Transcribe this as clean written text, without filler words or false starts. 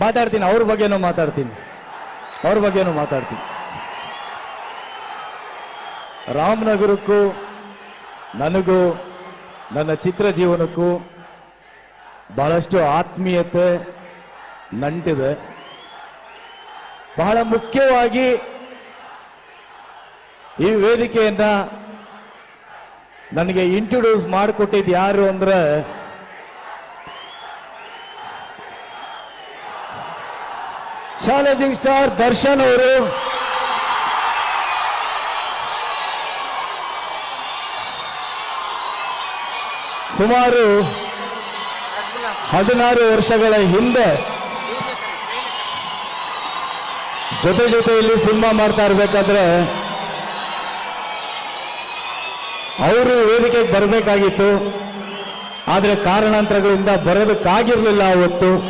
ಮಾತಾಡ್ತೀನಿ, ಅವ್ರ ಬಗ್ಗೆನೂ ಮಾತಾಡ್ತೀನಿ. ರಾಮನಗರಕ್ಕೂ ನನಗೂ ನನ್ನ ಚಿತ್ರ ಜೀವನಕ್ಕೂ ಬಹಳಷ್ಟು ಆತ್ಮೀಯತೆ ನಂಟಿದೆ. ಬಹಳ ಮುಖ್ಯವಾಗಿ ಈ ವೇದಿಕೆಯನ್ನ ನನಗೆ ಇಂಟ್ರೊಡ್ಯೂಸ್ ಮಾಡಿಕೊಟ್ಟಿದ್ದು ಯಾರು ಅಂದ್ರೆ ಚಾಲೆಂಜಿಂಗ್ ಸ್ಟಾರ್ ದರ್ಶನ್ ಅವರು. ಸುಮಾರು 16 ವರ್ಷಗಳ ಹಿಂದೆ ಜೊತೆಯಲ್ಲಿ ಸಿನಿಮಾ ಮಾಡ್ತಾ ಇರ್ಬೇಕಾದ್ರೆ ಅವರು ವೇದಿಕೆಗೆ ಬರಬೇಕಾಗಿತ್ತು. ಆದರೆ ಕಾರಣಾಂತರಗಳಿಂದ ಬರೋದಕ್ಕಾಗಿರ್ಲಿಲ್ಲ ಅವತ್ತು.